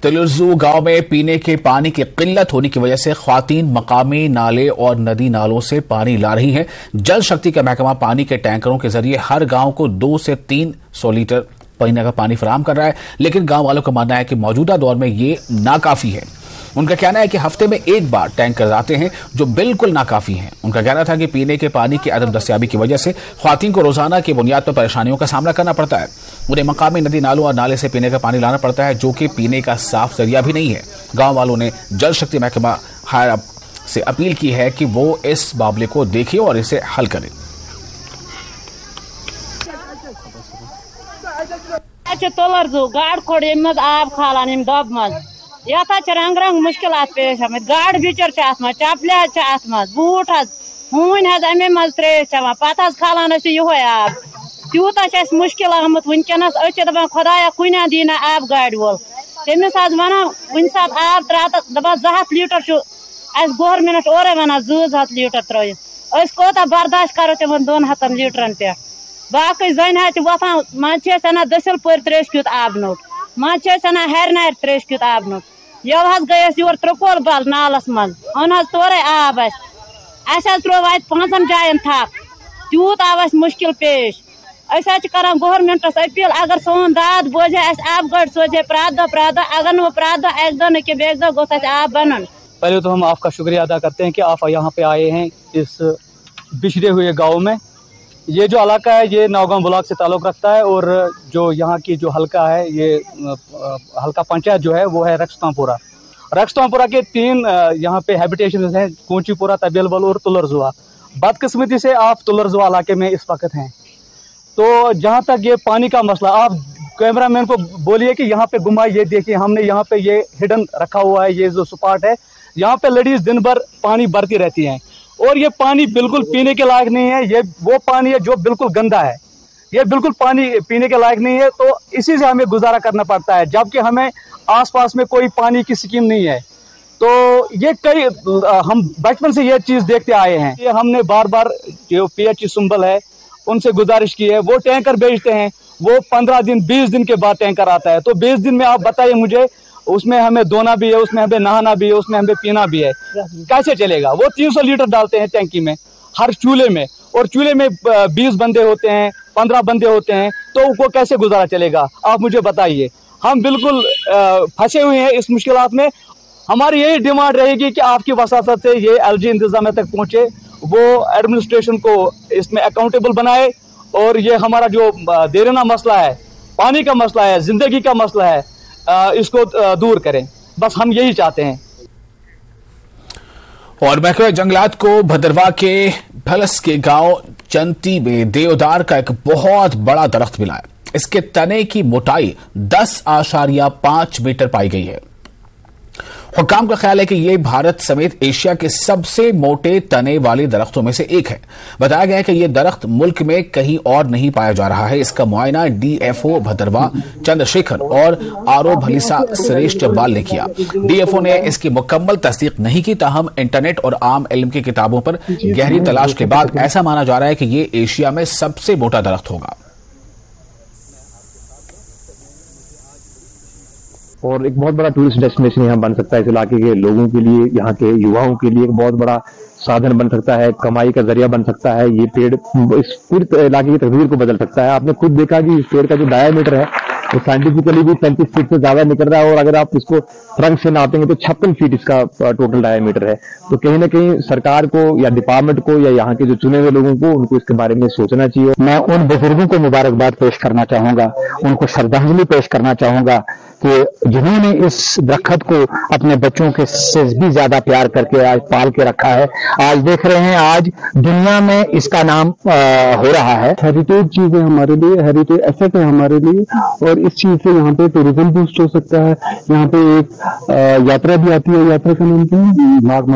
तुलरजू गांव में पीने के पानी की किल्लत होने की वजह से ख्वातीन मकामी नाले और नदी नालों से पानी ला रही हैं। जल शक्ति का महकमा पानी के टैंकरों के जरिए हर गांव को 200 से 300 लीटर पीने का पानी फराहम कर रहा है, लेकिन गांव वालों का मानना है कि मौजूदा दौर में ये नाकाफी है। उनका कहना है कि हफ्ते में एक बार टैंकर आते हैं, जो बिल्कुल नाकाफी हैं। उनका कहना था कि पीने के पानी की अदम दस्तयाबी की वजह से ख्वातीन को रोजाना की बुनियाद पर परेशानियों का सामना करना पड़ता है। उन्हें मकामी नदी नालों और नाले से पीने का पानी लाना पड़ता है, जो कि पीने का साफ जरिया भी नहीं है। गांव वालों ने जल शक्ति महकमा हायर से अपील की है कि वो इस मामले को देखे और इसे हल करे। तुलरजू गाड़ खोड़ मज आब खालान दब मज यथ रंग रंग मुश्किल पेश आम गाड़ बिचर अत मज चपले अत मज बूट हून अमे मज त्रेश चवान पे खालान ये आब तूत मुश्किल आमुत वनकस दपान खुदाया कुन दी ना आब गाड़ वोल तमिस वन कुन सात आब त्रा दपान 200 लीटर गवर्नमेंट ओरे वन 200 लीटर त्रित कोता बर्दाश्त करो तिम 200 लीटरन पे बाकी जन वथान मज दसिल पर त्रेश क्यूत आब नोट मज हर नार त्रेश क्यूत आब नोट यह गयस योर त्रिकोल बल नालस मज अन तोरे आब त्रो 5 जायन थक तूत आव मुश्किल पेश कर गवर्नमेंटस अपील अगर सोन दाद बोझे आब गढ़ सोचे प्रात दह अगर वो प्रात दह एक दह कि बेक दह गोस आब बनन। पहले तो हम आपका शुक्रिया अदा करते हैं कि आप यहाँ पे आए हैं इस बिछड़े हुए गांव में। ये जो इलाका है ये नौगांव ब्लॉक से ताल्लुक़ रखता है और जो यहाँ की जो हल्का है ये हल्का पंचायत जो है वो है रक्सतांपुरा के 3 यहाँ पे हैबिटेशन हैं, कोंचीपुरा, तबेलबल और तुलरजुआ। बदकिस्मती से आप तुलरजुआ इलाके में इस वक्त हैं। तो जहाँ तक ये पानी का मसला, आप कैमरामैन को बोलिए कि यहाँ पे घुमाए, ये देखिए हमने यहाँ पे ये हिडन रखा हुआ है, ये जो स्पॉट है यहाँ पे लेडीज दिन भर पानी भरती रहती हैं और ये पानी बिल्कुल पीने के लायक नहीं है। ये वो पानी है जो बिल्कुल गंदा है, ये बिल्कुल पानी पीने के लायक नहीं है। तो इसी से हमें गुजारा करना पड़ता है, जबकि हमें आसपास में कोई पानी की स्कीम नहीं है। तो ये कई हम बचपन से ये चीज़ देखते आए हैं। ये हमने बार बार जो PHE सुंबल है उनसे गुजारिश की है, वो टैंकर भेजते हैं, वो 15 दिन 20 दिन के बाद टैंकर आता है। तो 20 दिन में आप बताइए मुझे, उसमें हमें धोना भी है, उसमें हमें नहाना भी है, उसमें हमें पीना भी है, कैसे चलेगा? वो 300 लीटर डालते हैं टैंकी में हर चूल्हे में, और चूल्हे में 20 बंदे होते हैं, 15 बंदे होते हैं, तो वो कैसे गुजारा चलेगा? आप मुझे बताइए। हम बिल्कुल फंसे हुए हैं इस मुश्किलात में। हमारी यही डिमांड रहेगी कि आपकी वसासत से ये LG इंतजामिया तक पहुँचे, वो एडमिनिस्ट्रेशन को इसमें अकाउंटेबल बनाए और ये हमारा जो देरना मसला है, पानी का मसला है, जिंदगी का मसला है, इसको दूर करें। बस हम यही चाहते हैं। और महकमा जंगलात को भद्रवाह के भलस के गांव चंती में देवदार का एक बहुत बड़ा दरख्त मिला है। इसके तने की मोटाई 10.5 मीटर पाई गई है। हुक्काम का ख्याल है कि यह भारत समेत एशिया के सबसे मोटे तने वाले दरख्तों में से एक है। बताया गया है कि यह दरख्त मुल्क में कहीं और नहीं पाया जा रहा है। इसका मुआयना DFO भद्रवाह चंद्रशेखर और RO भलीसा सुरेश जब्बाल ने किया। DFO ने इसकी मुकम्मल तस्दीक नहीं की, ताहम इंटरनेट और आम इल्म की किताबों पर गहरी तलाश के बाद ऐसा माना जा रहा है कि यह एशिया में सबसे मोटा दरख्त होगा। और एक बहुत बड़ा टूरिस्ट डेस्टिनेशन यहाँ बन सकता है। इस इलाके के लोगों के लिए, यहाँ के युवाओं के लिए एक बहुत बड़ा साधन बन सकता है, कमाई का जरिया बन सकता है। ये पेड़ इस पूरे इलाके की तस्वीर को बदल सकता है। आपने खुद देखा कि इस पेड़ का जो डायमीटर है वो साइंटिफिकली भी 35 फीट से ज्यादा निकल रहा है, और अगर आप इसको ट्रंक से नापेंगे तो 56 फीट इसका टोटल डायमीटर है। तो कहीं ना कहीं सरकार को या डिपार्टमेंट को या यहाँ के जो चुने हुए लोगों को उनको इसके बारे में सोचना चाहिए। मैं उन बुजुर्गों को मुबारकबाद पेश करना चाहूंगा, उनको श्रद्धांजलि पेश करना चाहूंगा कि जिन्होंने इस दरख्त को अपने बच्चों के से भी ज्यादा प्यार करके आज पाल के रखा है। आज देख रहे हैं, आज दुनिया में इसका नाम हो रहा है। हेरिटेज चीज है हमारे लिए, हेरिटेज एसेट है हमारे लिए, और इस चीज से यहाँ पे टूरिज्म बूस्ट हो सकता है। यहाँ पे एक यात्रा भी आती है, यात्रा का नाम क्या है? नाग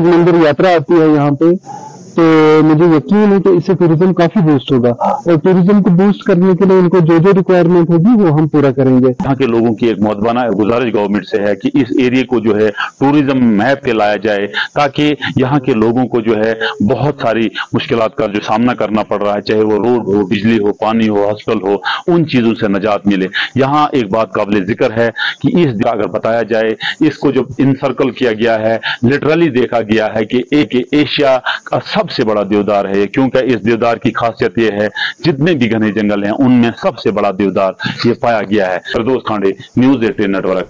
मंदिर यात्रा आती है यहाँ पे। तो मुझे यकीन है कि इससे टूरिज्म काफी बूस्ट होगा, और टूरिज्म को बूस्ट करने के लिए उनको जो जो रिक्वायरमेंट होगी वो हम पूरा करेंगे। यहाँ के लोगों की एक मुआवजा गुजारिश गवर्नमेंट से है कि इस एरिया को जो है टूरिज्म मैप पे लाया जाए, ताकि यहाँ के लोगों को जो है बहुत सारी मुश्किलात का जो सामना करना पड़ रहा है, चाहे वो रोड हो, बिजली हो, पानी हो, हॉस्पिटल हो, उन चीजों से निजात मिले। यहाँ एक बात काबिल जिक्र है कि इस अगर बताया जाए, इसको जो इनसर्कल किया गया है, लिटरली देखा गया है कि एक एशिया का सबसे बड़ा देवदार है, क्योंकि इस देवदार की खासियत यह है जितने भी घने जंगल हैं उनमें सबसे बड़ा देवदार ये पाया गया है। फिरदौस खांडे, न्यूज़ 18 नेटवर्क।